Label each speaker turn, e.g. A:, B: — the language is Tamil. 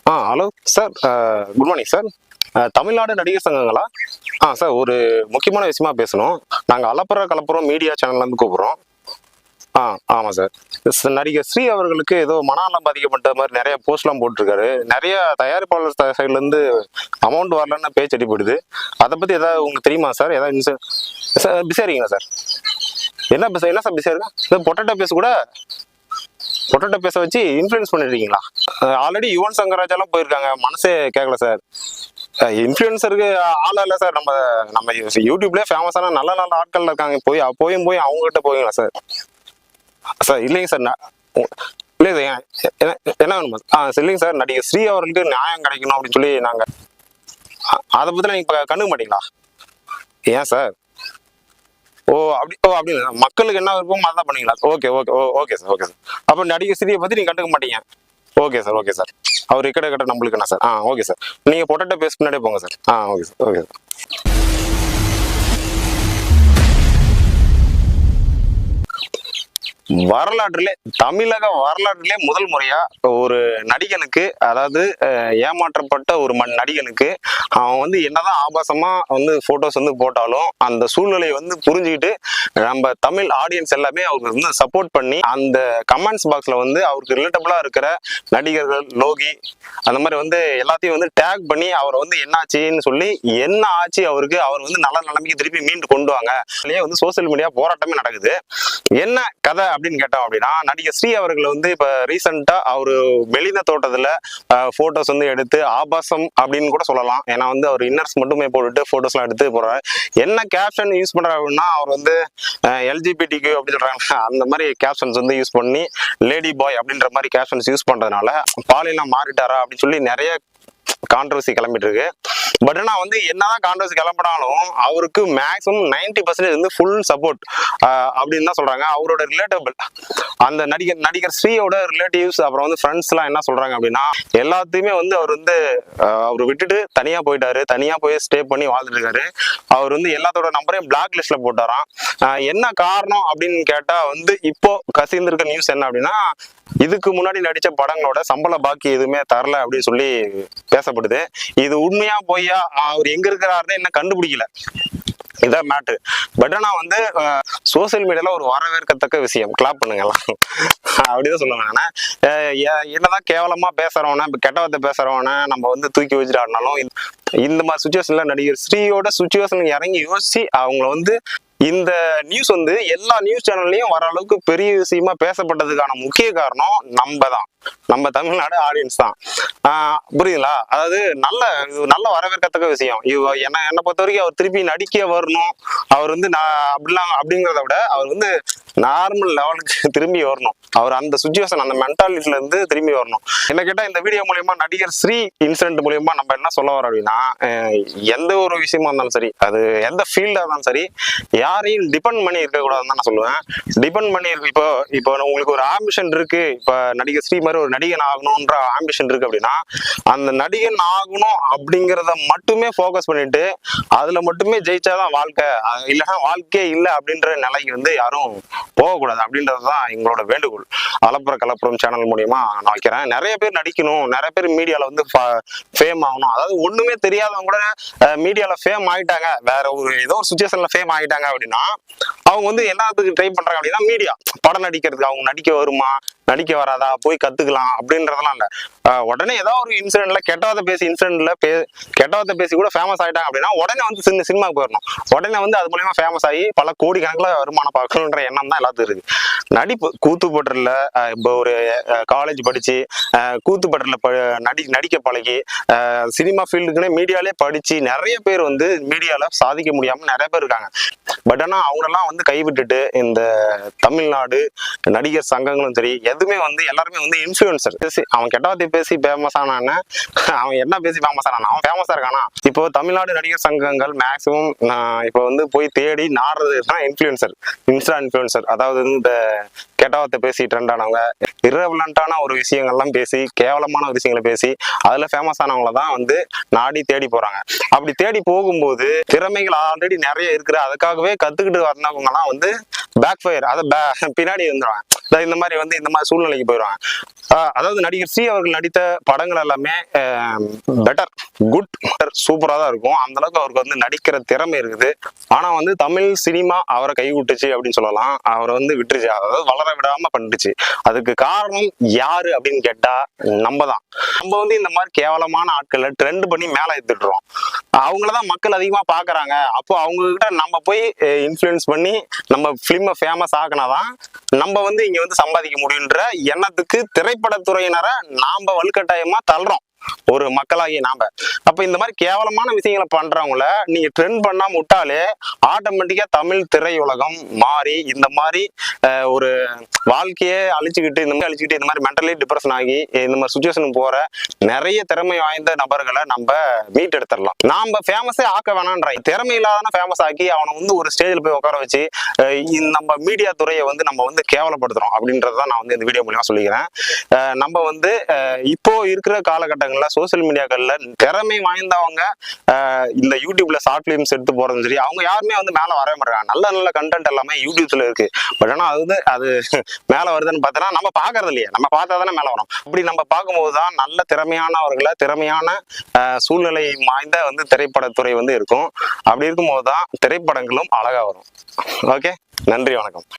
A: Hello sir. Good morning sir. Tamil Nadu நடிகர் சங்கங்களா? சார், ஒரு முக்கியமான விஷயமா பேசணும். நாங்கள் கலப்புறம் மீடியா சேனல்லேருந்து கூப்பிட்றோம். ஆமாம் சார். நடிகர் ஸ்ரீ அவர்களுக்கு ஏதோ மனநலம் பாதிக்கப்பட்ட மாதிரி நிறைய போஸ்ட்லாம் போட்டிருக்காரு. நிறைய தயாரிப்பாளர் சைட்லேருந்து அமௌண்ட் வரலன்னு பேச்சு அடிப்படுது. அதை பற்றி ஏதாவது உங்களுக்கு தெரியுமா சார்? ஏதாவது சார் பிஸியாக இருக்கீங்களா சார்? என்ன சார் பிஸியாக இருக்கா? பொட்டேட்டோ பேச வச்சு இன்ஃப்ளூயன்ஸ் பண்ணிருக்கீங்களா? ஆல்ரெடி யுவன் சங்கர் ராஜாலாம் போயிருக்காங்க. மனசே கேட்கல சார். இன்ஃப்ளூயன்சருக்கு ஆளா இல்லை சார். நம்ம யூடியூப்லேயே ஃபேமஸான நல்ல நல்ல ஆட்கள் இருக்காங்க. போய் அவங்ககிட்ட போவீங்களா சார்? சார் இல்லைங்க சார். இல்லை சார். என்ன வேணுமா? இல்லைங்க சார். நடிகர் ஸ்ரீ அவர்களுக்கு நியாயம் கிடைக்கணும் அப்படின்னு சொல்லி நாங்கள் அதை பற்றி நீங்கள் இப்போ கண்டுக்க மாட்டீங்களா? ஏன் சார்? அப்படி மக்களுக்கு என்ன விருப்பமோ அதான் பண்ணீங்களா? Okay sir. அப்போ நடிகர் ஸ்ரீயை பற்றி நீங்கள் கண்டுக்க மாட்டீங்க. Okay sir. அவர் கிட்ட நம்மளுக்கு என்ன சார்? Okay sir. நீங்கள் பொட்டேட்டோ பேஸ்ட் முன்னாடியே போங்க சார். Okay sir. தமிழக வரலாற்றிலே முதல் முறையா ஒரு நடிகனுக்கு, அதாவது ஏமாற்றப்பட்ட ஒரு நடிகனுக்கு அவன் வந்து என்னதான் ஆபாசமா போட்டோஸ் போட்டாலும் அந்த சூழ்நிலையை புரிஞ்சுக்கிட்டு நம்ம தமிழ் ஆடியன்ஸ் எல்லாமே அவருக்கு சப்போர்ட் பண்ணி அந்த கமெண்ட்ஸ் பாக்ஸ்ல அவருக்கு ரிலேட்டபிளா இருக்கிற நடிகர்கள், லோகி அந்த மாதிரி எல்லாத்தையும் டேக் பண்ணி அவரை என்ன ஆச்சுன்னு சொல்லி, என்ன ஆச்சு அவருக்கு, அவர் நல்ல நிலைமைக்கு திருப்பி மீண்டு கொண்டு வாங்க சோசியல் மீடியா போராட்டமே நடக்குது. என்ன கதை அப்படின்னு கேட்டோம் அப்படின்னா, நடிகர் ஸ்ரீ அவர்கள் இப்ப ரீசெண்டா அவரு மெலிந்த தோட்டத்துல போட்டோஸ் எடுத்து ஆபாசம் அப்படின்னு கூட சொல்லலாம். ஏன்னா அவர் இன்னர்ஸ் மட்டுமே போட்டுட்டு போட்டோஸ் எல்லாம் எடுத்து போறாரு. என்ன கேப்ஷன் யூஸ் பண்றாரு அப்படின்னா, அவர் எல்ஜிபிடிக்கு அப்படி சொல்றாங்க. அந்த மாதிரி கேப்ஷன்ஸ் யூஸ் பண்ணி லேடி பாய் அப்படின்ற மாதிரி கேப்ஷன்ஸ் யூஸ் பண்றதுனால பாலியலாம் மாறிட்டாரா அப்படின்னு சொல்லி நிறைய கான்ட்ரவர்சி கிளம்பிட்டு இருக்கு. பட் ஆனா என்னதான் கான்ட்ரவர்சி கிளம்பினாலும் அவருக்கு மேக்ஸிமம் 90% ஃபுல் சப்போர்ட் அப்படின்னு தான் சொல்றாங்க. அவரோட ரிலேட்டபிள் அந்த நடிகர் ஸ்ரீயோட ரிலேட்டிவ்ஸ், அப்புறம் ஃப்ரெண்ட்ஸ் எல்லாம் என்ன சொல்றாங்க அப்படின்னா, எல்லாத்தையுமே அவர் விட்டுட்டு தனியா போயிட்டாரு. தனியா போய் ஸ்டே பண்ணி வாழ்ந்துட்டு இருக்காரு. அவர் எல்லாத்தோட நம்பரையும் பிளாக் லிஸ்ட்ல போட்டாராம். என்ன காரணம் அப்படின்னு கேட்டா இப்போ கசிந்திருக்க நியூஸ் என்ன அப்படின்னா, இதுக்கு முன்னாடி நடிச்ச படங்களோட சம்பள பாக்கி எதுவுமே தரல அப்படின்னு சொல்லி பேசப்படுது. இது உண்மையா பொய்யா, அவர் எங்க இருக்கிறாருன்னு என்ன கண்டுபிடிக்கல. இதான் மேட்ரு. பட் ஆனா சோசியல் மீடியால ஒரு வரவேற்கத்தக்க விஷயம். கிளாப் பண்ணுங்கலாம் அப்படிதான் சொல்லுவாங்க. என்னதான் கேவலமா பேசுறவன, கெட்ட வார்த்தை பேசுறவன நம்ம தூக்கி வச்சுட்டு ஆடினாலும், இந்த மாதிரி சுச்சுவேஷன்ல நடிகர் ஸ்ரீயோட சுச்சுவேஷன் இறங்கி யோசிச்சு அவங்க இந்த நியூஸ் எல்லா நியூஸ் சேனல்லையும் வர அளவுக்கு பெரிய விஷயமா பேசப்பட்டதுக்கான முக்கிய காரணம் நம்ம தமிழ்நாடு ஆடியன்ஸ் தான். புரியுதுங்களா? அதாவது நல்ல வரவேற்கத்தக்க விஷயம். என்னை பொறுத்த வரைக்கும் அவர் திருப்பி நடிக்க வரணும். அவர் அப்படிங்கிறத விட அவர் நார்மல் லெவலுக்கு திரும்பி வரணும். அவர் அந்த சுச்சுவேஷன், அந்த மென்டாலிட்டில இருந்து திரும்பி வரணும். என்ன கேட்டா, இந்த வீடியோ மூலியமா நடிகர் ஸ்ரீ இன்சிடென்ட் மூலியமா நம்ம என்ன சொல்ல வரோம் அப்படின்னா, எந்த ஒரு விஷயமா இருந்தாலும் சரி, அது எந்த ஃபீல்டா இருந்தாலும் சரி, யாரையும் டிபெண்ட் பண்ணி இருக்கக்கூடாதுன்னு தான் நான் சொல்லுவேன். டிபெண்ட் பண்ணி இப்போ உங்களுக்கு ஒரு ஆம்பிஷன் இருக்கு. இப்ப நடிகர் ஸ்ரீ மாதிரி ஒரு நடிகன் ஆகணும்ன்ற ஆம்பிஷன் இருக்கு அப்படின்னா, அந்த நடிகன் ஆகணும் அப்படிங்கிறத மட்டுமே ஃபோக்கஸ் பண்ணிட்டு அதுல மட்டுமே ஜெயிச்சாதான் வாழ்க்கை, இல்லைன்னா வாழ்க்கையே இல்லை அப்படின்ற நிலைக்கு யாரும் போகக்கூடாது அப்படின்றதுதான் எங்களோட வேண்டுகோள். கலப்புறம் சேனல் மூலியமா நான் வைக்கிறேன். நிறைய பேர் நடிக்கணும், நிறைய பேர் மீடியால ஃபேம் ஆகணும். அதாவது ஒண்ணுமே தெரியாதவங்க கூட மீடியால ஃபேம் ஆயிட்டாங்க, வேற ஏதோ ஒரு சுச்சுவேஷன்ல ஃபேம் ஆயிட்டாங்க அப்படின்னா, அவங்க எல்லாத்துக்கும் ட்ரை பண்றாங்க அப்படின்னா, மீடியா படம் நடிக்கிறதுக்கு அவங்க நடிக்க வருமா, நடிக்க வராதா, போய் கத்துக்கலாம் அப்படின்றதெல்லாம் இல்ல. உடனே ஏதாவது ஒரு இன்சிடென்ட்ல கெட்டவாத பேசி கூட ஃபேமஸ் ஆயிட்டாங்க அப்படின்னா, உடனே சினிமாவுக்கு போயிடணும். உடனே அது மூலமா ஃபேமஸ் ஆகி பல கோடி கணக்குல வருமானம் பார்க்கணுன்ற எண்ணம் தான் எல்லாத்துக்கும் இருக்கு. நடிப்பு கூத்துப்பட்டுல இப்போ ஒரு காலேஜ் படிச்சு கூத்துப்பட்டுல நடிக்க பழகி சினிமா ஃபீல்டுக்குன்னு மீடியாலே படிச்சு நிறைய பேர் மீடியால சாதிக்க முடியாம நிறைய பேர் இருக்காங்க. பட் ஆனா அவங்களெல்லாம் கைவிட்டுட்டு இந்த தமிழ்நாடு நடிகர் சங்கங்களும் சரி, எதுவுமே எல்லாருமே இன்ஃப்ளூயன்சர். அவன் கெட்டவாத்தி பேசி ஃபேமஸ் ஆனான்னு, அவன் என்ன பேசி ஃபேமஸ் ஆனான், அவன் ஃபேமஸா இருக்கானா? இப்போ தமிழ்நாடு நடிகர் சங்கங்கள் மேக்சிமம் இப்போ போய் தேடி நாடுறதுதான் இன்ஃப்ளூயன்சர், இன்ஸ்டா இன்ஃப்ளூயன்சர். அதாவது இந்த கெட்டவாத்தை பேசி ட்ரெண்ட் ஆனவங்க, இரவலண்டான ஒரு விஷயங்கள்லாம் பேசி, கேவலமான ஒரு விஷயங்களை பேசி அதுல ஃபேமஸ் ஆனவங்கள தான் நாடி தேடி போறாங்க. அப்படி தேடி போகும்போது திறமைகள் ஆல்ரெடி நிறைய இருக்கிற, அதுக்காகவே கத்துக்கிட்டு வந்தவங்க எல்லாம் பேக் ஃபயர், அதை பின்னாடி வந்துடுவாங்க. இந்த மாதிரி வந்து இந்த மாதிரி சூழ்நிலைக்கு போயிடுவாங்க. அதாவது நடிகர் சி அவர்கள் நடித்த படங்கள் எல்லாமே பெட்டர், குட், சூப்பரா தான் இருக்கும். அந்த அளவுக்கு அவருக்கு வந்து நடிக்கிற திறமை இருக்குது. ஆனா வந்து தமிழ் சினிமா அவரை கை விட்டுச்சு அப்படின்னு சொல்லலாம். அவரை வந்து விட்டுருச்சு, அதாவது வளர விடாம பண்ணிடுச்சு. அதுக்கு காரணம் யாரு அப்படின்னு கேட்டா நம்ம தான். நம்ம வந்து இந்த மாதிரி கேவலமான ஆட்களை ட்ரெண்ட் பண்ணி மேல எடுத்துடுறோம். அவங்களதான் மக்கள் அதிகமா பாக்குறாங்க. அப்போ அவங்க கிட்ட நம்ம போய் இன்ஃப்ளூயன்ஸ் பண்ணி நம்ம பிலிமை ஃபேமஸ் ஆக்கினாதான் நம்ம வந்து இங்க வந்து சம்பாதிக்க முடியுன்ற எண்ணத்துக்கு திரைப்படத்துறையினரை நாம வலுக்கட்டாயமா தள்ளுறோம், ஒரு மக்களாகிய நாம. அப்ப இந்த மாதிரி கேவலமான விஷயங்களை பண்றவங்கள நீங்க ட்ரெண்ட் பண்ணாம விட்டாலே ஆட்டோமேட்டிக்கா தமிழ் திரையுலகம் மாறி இந்த மாதிரி ஒரு வாழ்க்கையே அழிச்சுக்கிட்டு இந்த மாதிரி மென்டலி டிப்ரெஷன் ஆகி இந்த மாதிரி சுச்சுவேஷனுக்கு போற நிறைய திறமை வாய்ந்த நபர்களை நம்ம மீட் எடுத்துடலாம். நாம ஃபேமஸே ஆக்க வேணான்ற, திறமை இல்லாத ஃபேமஸ் ஆக்கி அவனை வந்து ஒரு ஸ்டேஜில் போய் உட்கார வச்சு நம்ம மீடியா துறையை வந்து நம்ம வந்து கேவலப்படுத்துறோம் அப்படின்றதான் நான் வந்து இந்த வீடியோ மூலமா சொல்லிக்கிறேன். நம்ம வந்து இப்போ இருக்கிற காலகட்டங்கள்ல சோசியல் மீடியாக்கள்ல திறமை வாய்ந்தவங்க இந்த யூடியூப்ல ஷார்ட் பிலிம்ஸ் எடுத்து போறதும் சரி, அவங்க யாருமே வந்து மேல வர மாட்டாங்க. நல்ல நல்ல கண்டென்ட் எல்லாமே யூடியூப்ல இருக்கு. பட் ஆனா அது மேல வருதுன்னு பார்த்தோன்னா நம்ம பாக்குறது இல்லையே, நம்ம பார்த்தா தானே மேல வரும். அப்படி நம்ம பார்க்கும்போதுதான் நல்ல திறமையானவர்களை, திறமையான சூழ்நிலை வாய்ந்த வந்து திரைப்படத்துறை வந்து இருக்கும். அப்படி இருக்கும்போதுதான் திரைப்படங்களும் அழகா வரும். ஓகே, நன்றி, வணக்கம்.